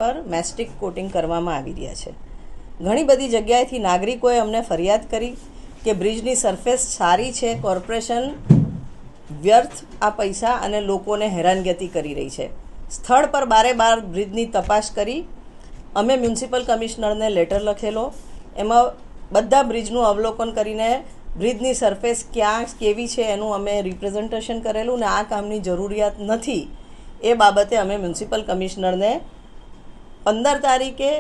પર મેસ્ટિક કોટિંગ કરવામાં આવી રહ્યા છે। ઘણી બધી જગ્યાએથી નાગરિકોએ અમને ફરિયાદ કરી કે બ્રિજની સરફેસ સારી છે, કોર્પોરેશન વ્યર્થ આ પૈસા અને લોકોને હેરાનગતિ કરી રહી છે। સ્થળ પર બારે બાર બ્રિજની તપાસ કરી અમે મ્યુનિસિપલ કમિશનરને લેટર લખેલો, એમાં બધા બ્રિજનું અવલોકન કરીને બ્રિજની સરફેસ ક્યાં કેવી છે એનું અમે રિપ્રેઝન્ટેશન કરેલું ને આ કામની જરૂરિયાત નથી એ બાબતે અમે મ્યુનિસિપલ કમિશનરને 15 તારીખે,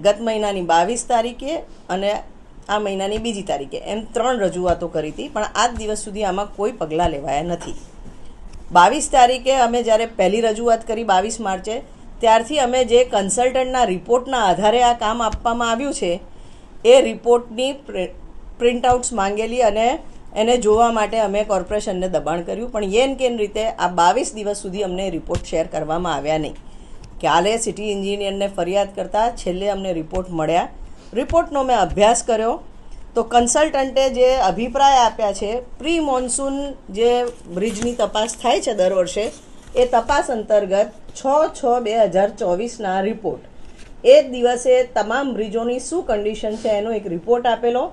ગત મહિનાની 22 તારીખે અને આ મહિનાની 2 તારીખે એમ 3 રજૂઆતો કરી હતી, પણ આજ દિવસ સુધી આમાં કોઈ પગલાં લેવાયા નથી। 22 તારીખે અમે જ્યારે પહેલી રજૂઆત કરી 22 માર્ચે, ત્યારથી અમે જે કન્સલ્ટન્ટના રિપોર્ટના આધારે આ કામ આપવામાં આવ્યું છે એ રિપોર્ટની પ્રિન્ટઆઉટ્સ માંગેલી અને એને જોવા માટે અમે કોર્પોરેશનને દબાણ કર્યું, પણ એન કેન રીતે આ 22 દિવસ સુધી અમને રિપોર્ટ શેર કરવામાં આવ્યા નહીં। કાલે સિટી એન્જિનિયરને ફરિયાદ કરતાં છેલ્લે અમને રિપોર્ટ મળ્યા। રિપોર્ટનો મેં અભ્યાસ કર્યો તો કન્સલ્ટન્ટે જે અભિપ્રાય આપ્યા છે, પ્રી મોન્સૂન જે બ્રિજની તપાસ થાય છે દર વર્ષે, એ તપાસ અંતર્ગત 6/6/2024ના રિપોર્ટ એ જ દિવસે તમામ બ્રિજોની શું કન્ડિશન છે એનો એક રિપોર્ટ આપેલો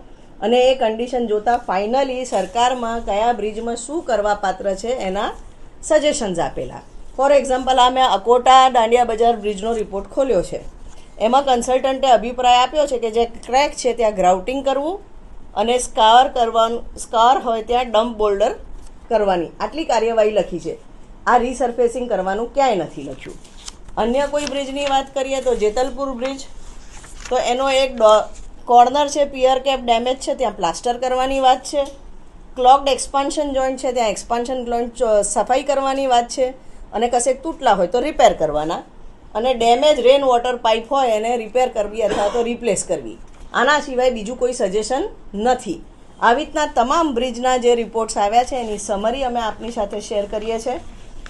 અને એ કન્ડિશન જોતાં ફાઇનલી સરકારમાં કયા બ્રિજમાં શું કરવા પાત્ર છે એના સજેશન્સ આપેલા। ફોર એક્ઝામ્પલ, આ મેં અકોટા દાંડિયા બજાર બ્રિજનો રિપોર્ટ ખોલ્યો છે, એમાં કન્સલ્ટન્ટે અભિપ્રાય આપ્યો છે કે જે ક્રેક છે ત્યાં ગ્રાઉટિંગ કરવું અને સ્કાર હોય ત્યાં ડમ્પ બોલ્ડર કરવાની, આટલી કાર્યવાહી લખી છે। આ રીસર્ફેસિંગ કરવાનું ક્યાંય નથી લખ્યું। અન્ય કોઈ બ્રિજની વાત કરીએ તો જેતલપુર બ્રિજ, તો એનો એક કોર્નર છે, પિયર કેપ ડેમેજ છે, ત્યાં પ્લાસ્ટર કરવાની વાત છે। ક્લોગ્ડ એક્સપાન્શન જોઈન્ટ છે, ત્યાં એક્સપાન્શન જોઈન્ટ સફાઈ કરવાની વાત છે અને કશેક તૂટલા હોય તો રિપેર કરવાના, અને ડેમેજ રેન વોટર પાઇપ હોય એને રિપેર કરવી અથવા તો રિપ્લેસ કરવી। આના સિવાય બીજું કોઈ સજેશન નથી। આવી રીતના તમામ બ્રિજના જે રિપોર્ટ્સ આવ્યા છે એની સમરી અમે આપની સાથે શેર કરીએ છીએ।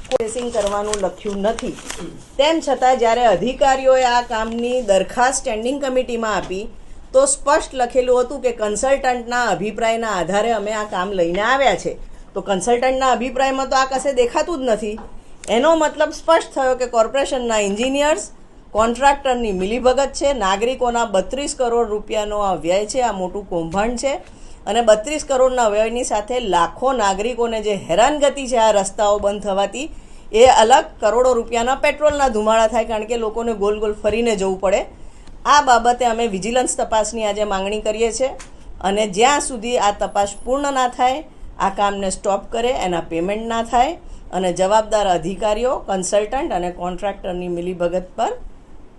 પ્રોસેસિંગ કરવાનું લખ્યું નથી, તેમ છતાં જ્યારે અધિકારીઓએ આ કામની દરખાસ્ત સ્ટેન્ડિંગ કમિટીમાં આપી તો સ્પષ્ટ લખેલું હતું કે કન્સલ્ટન્ટના અભિપ્રાયના આધારે અમે આ કામ લઈને આવ્યા છે। તો કન્સલ્ટન્ટના અભિપ્રાયમાં તો આ કશે દેખાતું જ નથી। એનો મતલબ સ્પષ્ટ થયો કે કોર્પોરેશનના એન્જિનિયર્સ, કોન્ટ્રાક્ટરની મિલીભગત છે, નાગરિકોના 32 કરોડ રૂપિયાનો આ વ્યય છે, આ મોટું કૌભાંડ છે અને 32 કરોડના વ્યયની સાથે લાખો નાગરિકોને જે હેરાનગતિ છે આ રસ્તાઓ બંધ થવાથી, એ અલગ કરોડો રૂપિયાના પેટ્રોલના ધુમાડા થાય, કારણ કે લોકોને ગોલ ગોલ ફરીને જવું પડે। આ બાબતે અમે વિજિલન્સ તપાસની આજે માંગણી કરીએ છીએ અને જ્યાં સુધી આ તપાસ પૂર્ણ ના થાય, આ કામને સ્ટોપ કરે, એના પેમેન્ટ ના થાય અને જવાબદાર અધિકારીઓ, કન્સલ્ટન્ટ અને કોન્ટ્રાક્ટરની મિલીભગત પર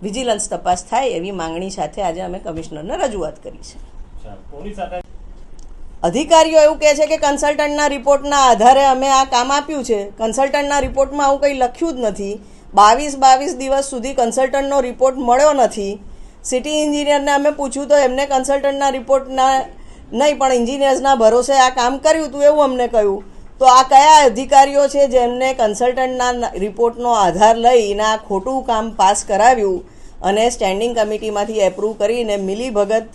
વિજિલન્સ તપાસ થાય એવી માંગણી સાથે આજે અમે કમિશનરને રજૂઆત કરી છે। અધિકારીઓ એવું કહે છે કે કન્સલ્ટન્ટના રિપોર્ટના આધારે અમે આ કામ આપ્યું છે। કન્સલ્ટન્ટના રિપોર્ટમાં આવું કંઈ લખ્યું જ નથી। 22 દિવસ સુધી કન્સલ્ટન્ટનો રિપોર્ટ મળ્યો નથી। સિટી એન્જિનિયરને અમે પૂછ્યું તો એમને કન્સલ્ટન્ટના રિપોર્ટના નહીં પણ એન્જિનિયર્સના ભરોસે આ કામ કર્યું હતું એવું અમને કહ્યું। તો આ કયા અધિકારીઓ છે જેમને કન્સલ્ટન્ટના રિપોર્ટનો આધાર લઈને આ ખોટું કામ પાસ કરાવ્યું અને સ્ટેન્ડિંગ કમિટીમાંથી એપ્રૂવ કરીને મિલીભગત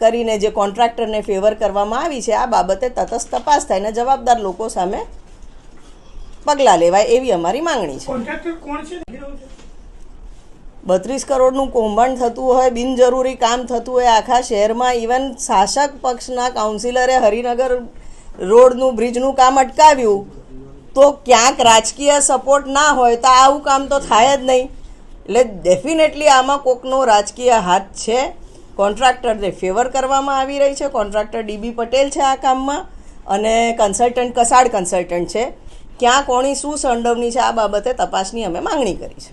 કરીને જે કોન્ટ્રાક્ટરને ફેવર કરવામાં આવી છે, આ બાબતે તટસ્થ તપાસ થાય અને જવાબદાર લોકો સામે પગલાં લેવાય એવી અમારી માંગણી છે। 32 કરોડનું કૌભાંડ થતું હોય, બિનજરૂરી કામ થતું હોય આખા શહેરમાં, ઇવન શાસક પક્ષના કાઉન્સિલરે હરિનગર રોડનું બ્રિજનું કામ અટકાવ્યું, તો ક્યાંક રાજકીય સપોર્ટ ના હોય તો આવું કામ તો થાય જ નહીં। એટલે ડેફિનેટલી આમાં કોકનો રાજકીય હાથ છે। કોન્ટ્રાક્ટરને ફેવર કરવામાં આવી રહી છે। કોન્ટ્રાક્ટર ડીબી પટેલ છે આ કામમાં અને કન્સલ્ટન્ટ કસાડ કન્સલ્ટન્ટ છે। ક્યાં કોની શું સંડોવણી છે આ બાબતે તપાસની અમે માંગણી કરી છે।